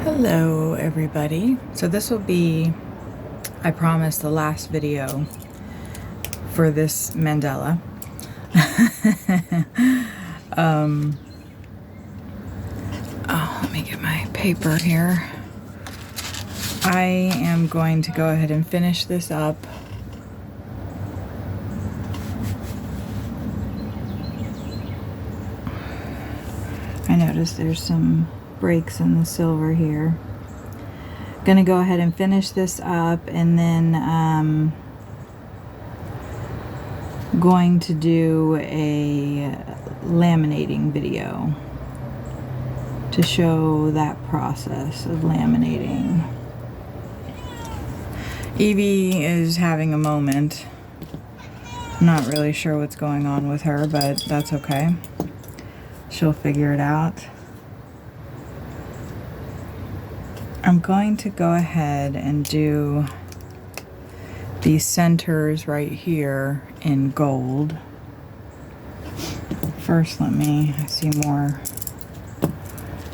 Hello everybody. So this will be, I promise, the last video for this mandala. Let me get my paper here. I am going to go ahead and finish this up. I noticed there's some breaks in the silver here. Gonna go ahead and finish this up, and then going to do a laminating video to show that process of laminating. Evie is having a moment. I'm not really sure what's going on with her, but that's okay. She'll figure it out. I'm going to go ahead and do these centers right here in gold. First, I see more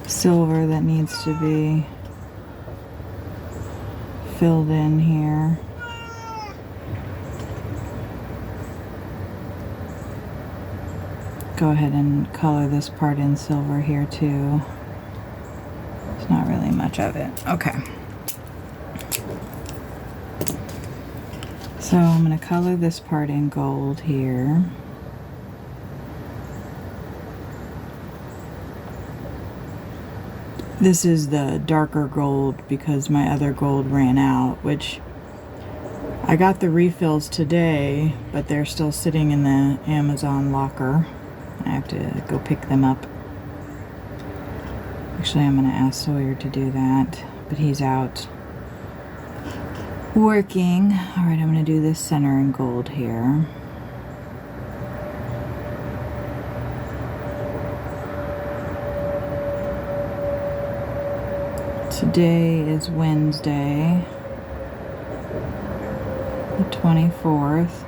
silver that needs to be filled in here. Go ahead and color this part in silver here too. There's not really much of it. Okay. So I'm going to color this part in gold here. This is the darker gold because my other gold ran out, which I got the refills today, but they're still sitting in the Amazon locker. I have to go pick them up. Actually, I'm going to ask Sawyer to do that, but he's out working. All right, I'm going to do this center in gold here. Today is Wednesday, the 24th.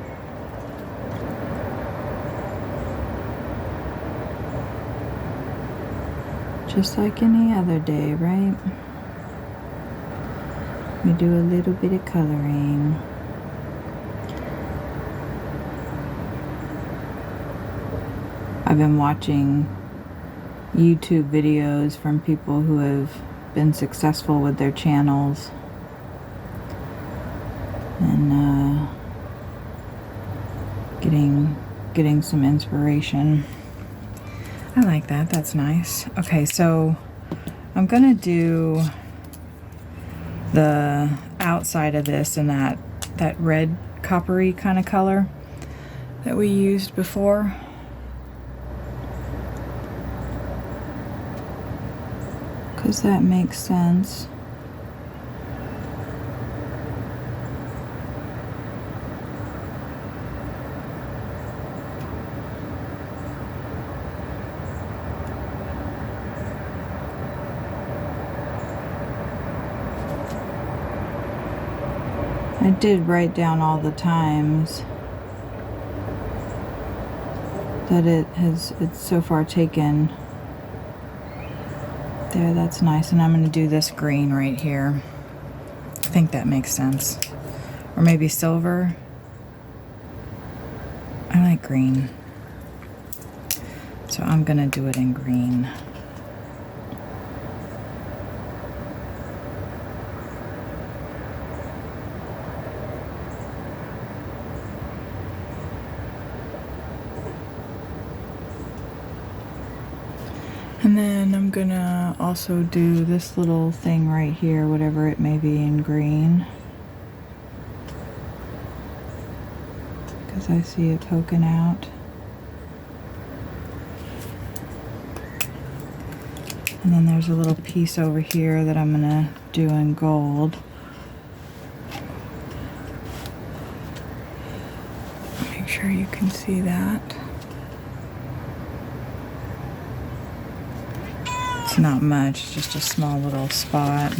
Just like any other day, right? We do a little bit of coloring. I've been watching YouTube videos from people who have been successful with their channels, and getting some inspiration. I like that. That's nice. Okay, so I'm gonna do the outside of this in that red coppery kind of color that we used before. Because that makes sense. I did write down all the times that it's so far taken. There, that's nice. And I'm going to do this green right here. I think that makes sense. Or maybe silver. I like green. So I'm going to do it in green. And then I'm gonna also do this little thing right here, whatever it may be, in green. Because I see it poking out. And then there's a little piece over here that I'm gonna do in gold. Make sure you can see that. It's not much, just a small little spot.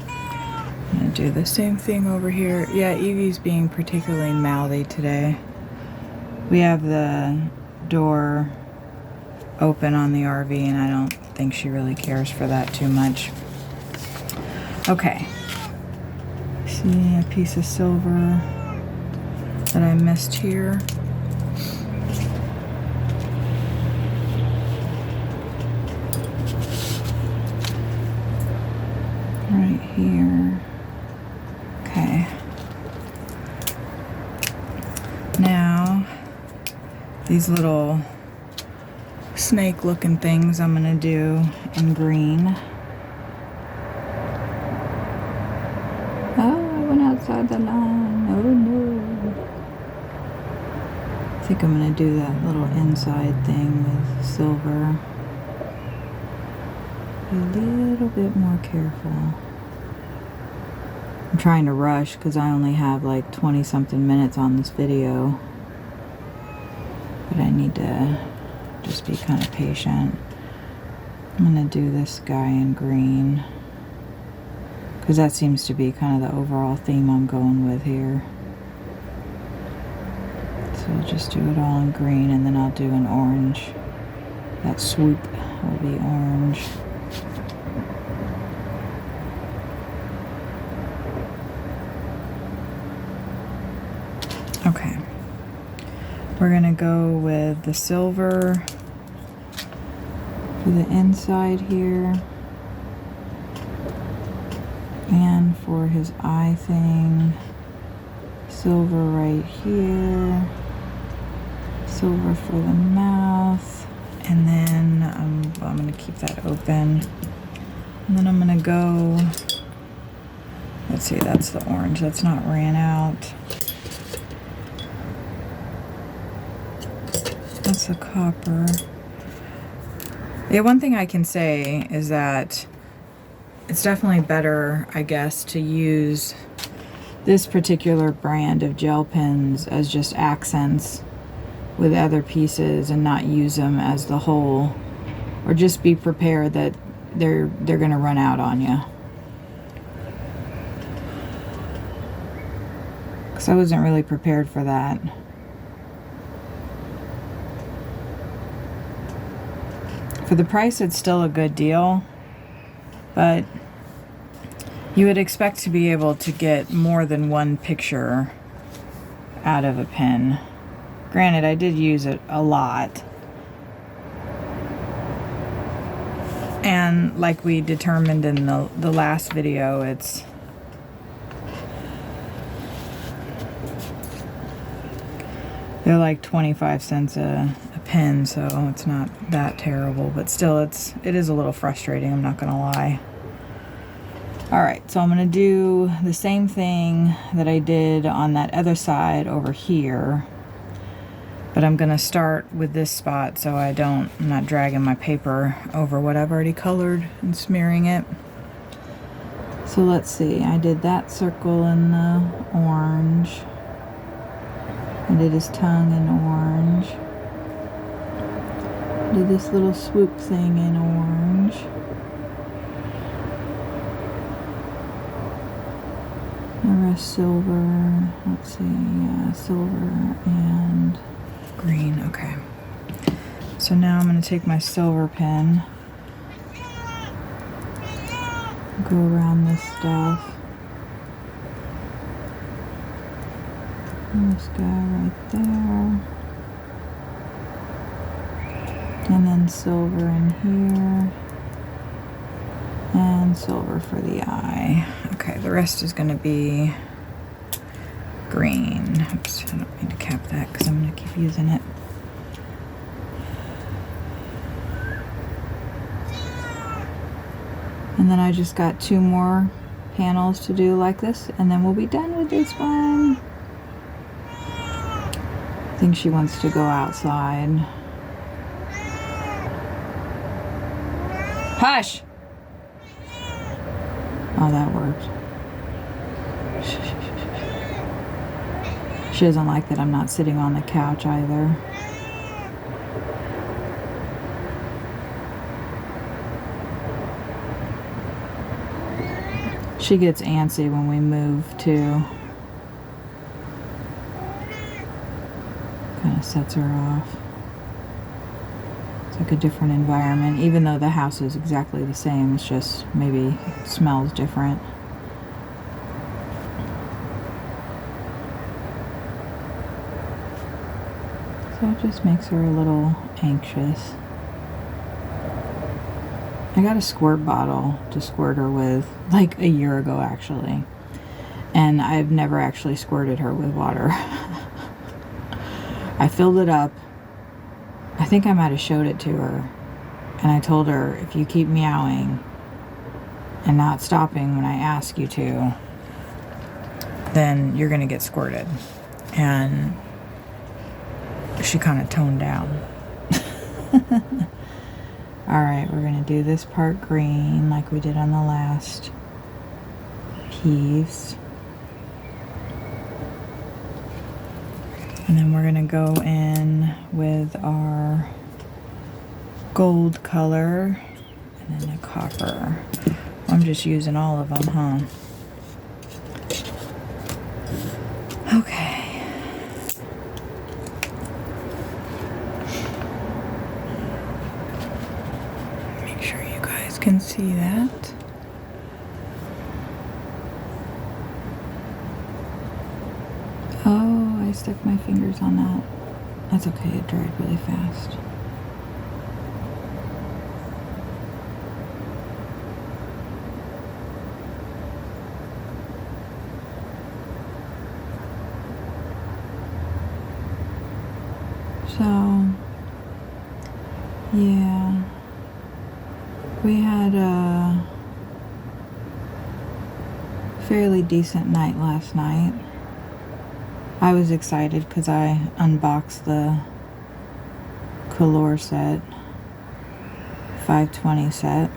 I'm gonna do the same thing over here. Yeah, Evie's being particularly mouthy today. We have the door open on the RV, and I don't think she really cares for that too much. Okay. See a piece of silver that I missed here. Right here. Okay. Now, these little snake looking things I'm gonna do in green. Oh, I went outside the line. Oh no. I think I'm gonna do that little inside thing with silver. Be a little bit more careful. I'm trying to rush because I only have like 20 something minutes on this video. But I need to just be kind of patient. I'm gonna do this guy in green because that seems to be kind of the overall theme I'm going with here. So I'll just do it all in green and then I'll do an orange. That swoop will be orange. Okay. We're gonna go with the silver for the inside here. And for his eye thing, silver right here. Silver for the mouth. And then I'm gonna keep that open. And then I'm gonna go, let's see, that's the orange, that's not ran out. That's the copper. Yeah, one thing I can say is that it's definitely better, I guess, to use this particular brand of gel pens as just accents with other pieces and not use them as the whole, or just be prepared that they're gonna run out on you. Because I wasn't really prepared for that. For the price, it's still a good deal, but you would expect to be able to get more than one picture out of a pen. Granted, I did use it a lot. And like we determined in the last video, they're like 25 cents a pen, so it's not that terrible, but still it is a little frustrating, I'm not gonna lie. Alright, so I'm gonna do the same thing that I did on that other side over here, but I'm gonna start with this spot so I'm not dragging my paper over what I've already colored and smearing it. So let's see, I did that circle in the orange. I did his tongue in orange. Did this little swoop thing in orange. The rest silver. Let's see, yeah, silver and green. Okay. So now I'm going to take my silver pen, go around this stuff. This guy right there. And then silver in here. And silver for the eye. Okay, the rest is going to be green. Oops, I don't need to cap that because I'm going to keep using it. And then I just got 2 more panels to do like this, and then we'll be done with this one. I think she wants to go outside. Hush! Oh, that worked. She doesn't like that I'm not sitting on the couch either. She gets antsy when we move too. Kind of sets her off. It's like a different environment, even though the house is exactly the same. It's just maybe it smells different. So it just makes her a little anxious. I got a squirt bottle to squirt her with like a year ago actually. And I've never actually squirted her with water. I filled it up. I think I might have showed it to her. And I told her, if you keep meowing and not stopping when I ask you to, then you're going to get squirted. And she kind of toned down. Alright, we're going to do this part green like we did on the last piece. And then we're going to go in with our gold color and then the copper. I'm just using all of them, huh? Okay. Make sure you guys can see that. Oh, I stuck my fingers on that. That's okay, it dried really fast. So, yeah, we had a fairly decent night last night. I was excited because I unboxed the Color set, 520 set,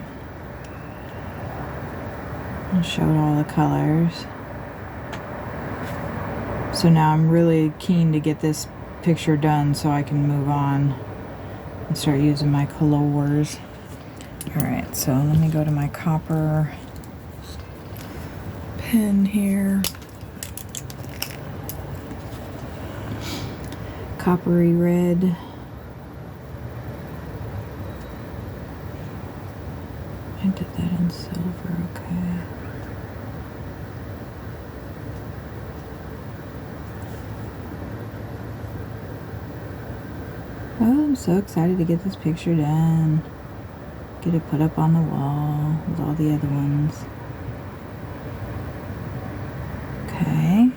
and showed all the colors. So now I'm really keen to get this picture done so I can move on and start using my colors. Alright, so let me go to my copper pen here. Coppery red. I did that in silver, okay. Oh, I'm so excited to get this picture done. Get it put up on the wall with all the other ones. Okay.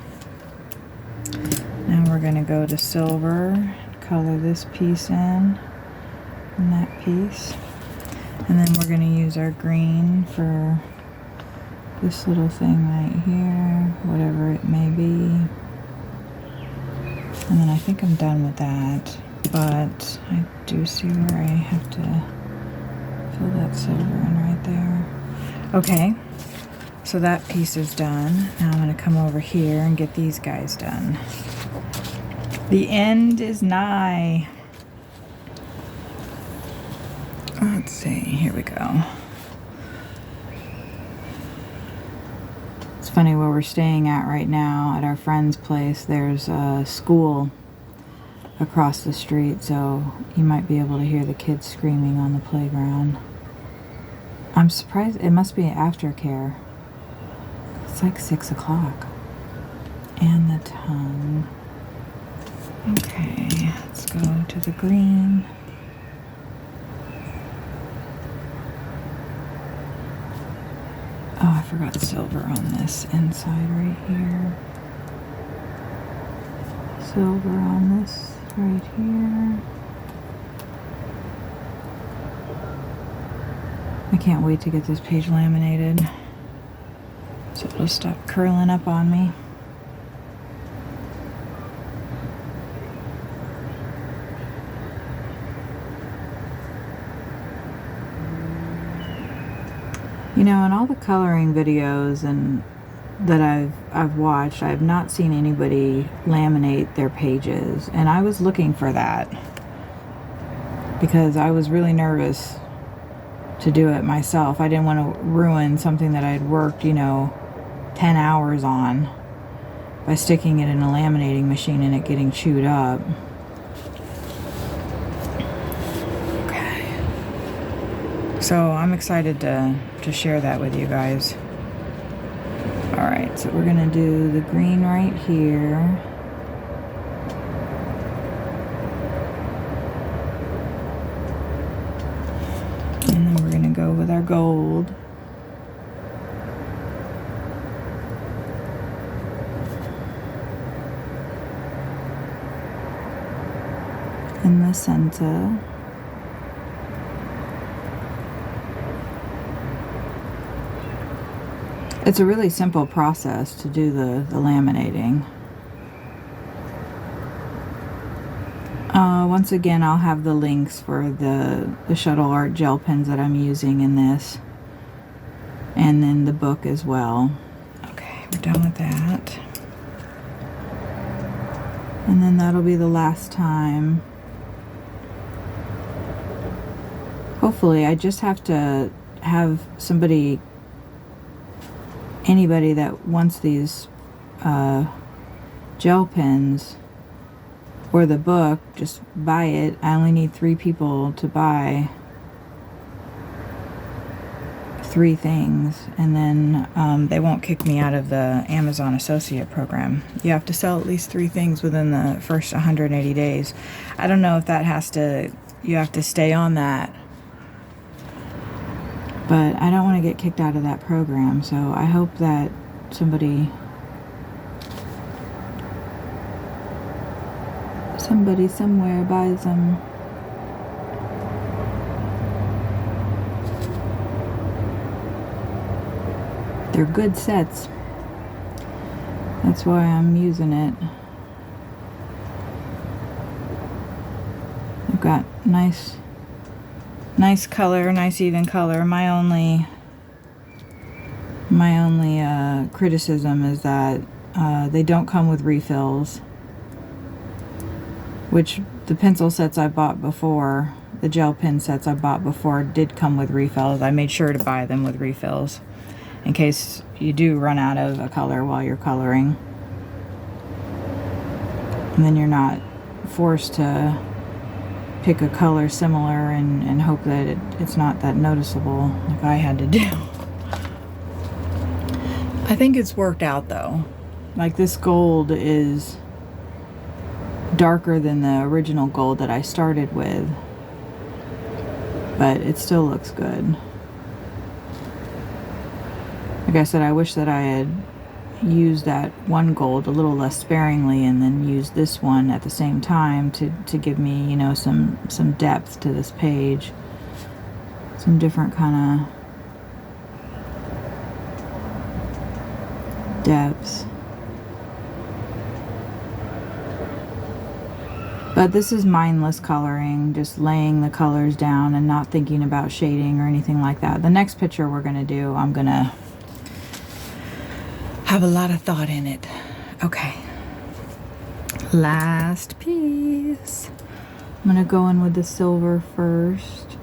Now we're going to go to silver, color this piece in, and that piece. And then we're going to use our green for this little thing right here, whatever it may be. And then I think I'm done with that. But I do see where I have to fill that silver in right there. Okay, so that piece is done. Now I'm going to come over here and get these guys done. The end is nigh. Let's see, here we go. It's funny where we're staying at right now at our friend's place. There's a school across the street, so you might be able to hear the kids screaming on the playground. I'm surprised. It must be aftercare. It's like 6 o'clock. And the tongue. Okay, let's go to the green. Oh, I forgot silver on this inside right here. Silver on this right here. I can't wait to get this page laminated so it'll stop curling up on me. You know, in all the coloring videos and that I've watched, I've not seen anybody laminate their pages, and I was looking for that because I was really nervous to do it myself. I didn't want to ruin something that I'd worked, 10 hours on by sticking it in a laminating machine and it getting chewed up. Okay. So I'm excited to share that with you guys. Alright, so we're going to do the green right here. go with our gold. In the center. It's a really simple process to do the laminating. Once again, I'll have the links for the Shuttle art gel pens that I'm using in this, and then the book as well. Okay, we're done with that. And then that'll be the last time. Hopefully, I just have to have anybody that wants these gel pens or the book, just buy it. I only need 3 people to buy 3 things, and then they won't kick me out of the Amazon Associate program. You have to sell at least 3 things within the first 180 days. I don't know if that you have to stay on that, but I don't want to get kicked out of that program, so I hope that somebody somewhere buys them. They're good sets. That's why I'm using it. They've got nice color, nice even color. My only criticism is that they don't come with refills, which the pencil sets I bought before, the gel pen sets I bought before, did come with refills. I made sure to buy them with refills in case you do run out of a color while you're coloring, and then you're not forced to pick a color similar and hope that it's not that noticeable like I had to do. I think it's worked out though. Like, this gold is darker than the original gold that I started with, but it still looks good. Like I said, I wish that I had used that one gold a little less sparingly and then used this one at the same time to give me, you know, some depth to this page, some different kind of depths. But this is mindless coloring, just laying the colors down and not thinking about shading or anything like that. The next picture we're going to do, I'm going to have a lot of thought in it. Okay. Last piece. I'm going to go in with the silver first.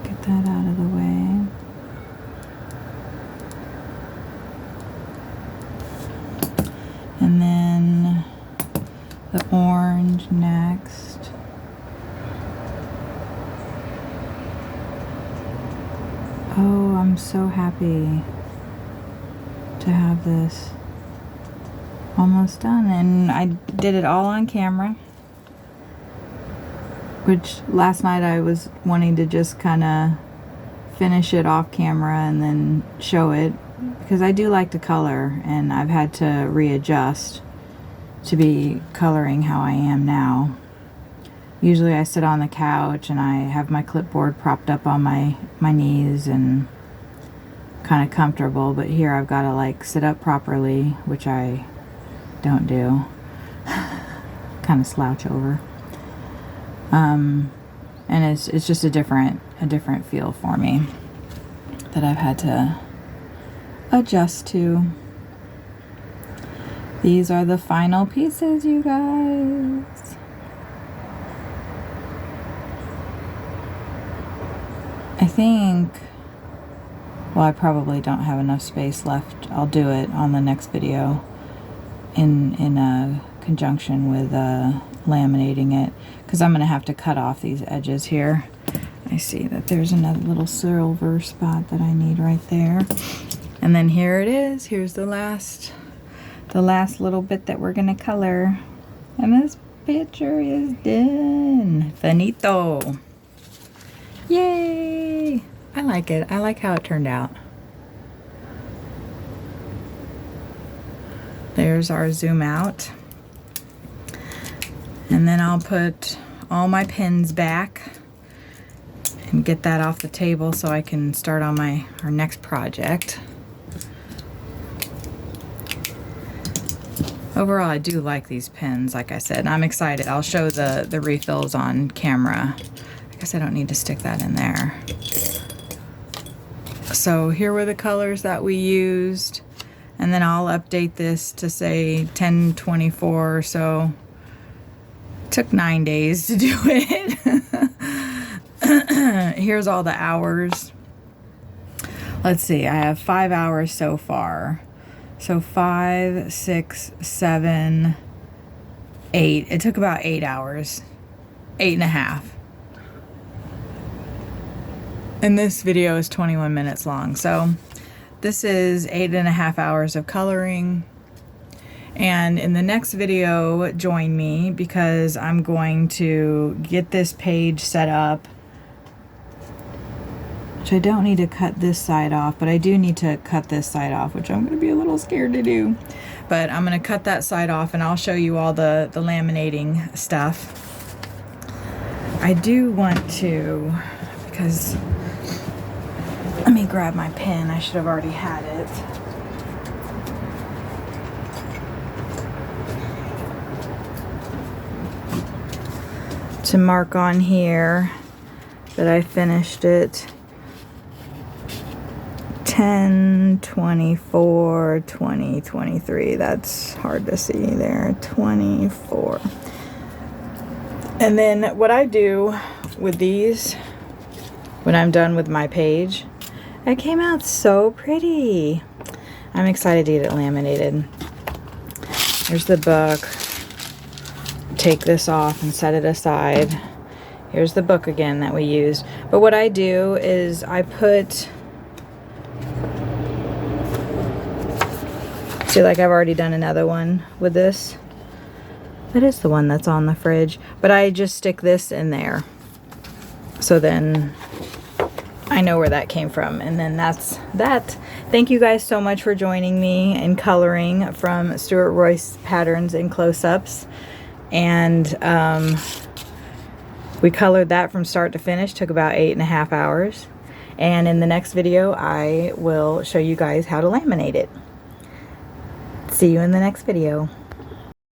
Get that out of the way. And then the orange next. Oh, I'm so happy to have this almost done. And I did it all on camera, which last night I was wanting to just kind of finish it off camera and then show it, because I do like to color, and I've had to readjust to be coloring how I am now. Usually I sit on the couch and I have my clipboard propped up on my knees and kind of comfortable, but here I've got to like sit up properly, which I don't do. Kind of slouch over. And it's just a different feel for me that I've had to adjust to. These are the final pieces, you guys. I think, well, I probably don't have enough space left. I'll do it on the next video in conjunction with laminating it, because I'm going to have to cut off these edges here. I see that there's another little silver spot that I need right there. And then here it is. Here's the last little bit that we're going to color. And this picture is done. Finito. Yay! I like it. I like how it turned out. There's our zoom out. And then I'll put all my pins back and get that off the table so I can start on our next project. Overall, I do like these pins, like I said, and I'm excited. I'll show the refills on camera. I guess I don't need to stick that in there. So here were the colors that we used, and then I'll update this to say 10/24, so it took 9 days to do it. Here's all the hours. Let's see, I have 5 hours so far. So 5, 6, 7, 8. It took about 8 hours. 8.5. And this video is 21 minutes long. So this is 8.5 hours of coloring. And in the next video, join me because I'm going to get this page set up. Which I don't need to cut this side off, but I do need to cut this side off, which I'm going to be a little scared to do. But I'm going to cut that side off and I'll show you all the laminating stuff. I do want to, because, let me grab my pen. I should have already had it. To mark on here that I finished it. 10/24/2023. That's hard to see there. 24. And then what I do with these when I'm done with my page, it came out so pretty. I'm excited to get it laminated. Here's the book. Take this off and set it aside. Here's the book again that we used. But what I do is I put, see, like I've already done another one with this. That is the one that's on the fridge. But I just stick this in there. So then I know where that came from. And then that's that. Thank you guys so much for joining me in coloring from Stuart Royce Patterns in Close-Ups. And we colored that from start to finish. Took about 8.5 hours. And in the next video, I will show you guys how to laminate it. See you in the next video.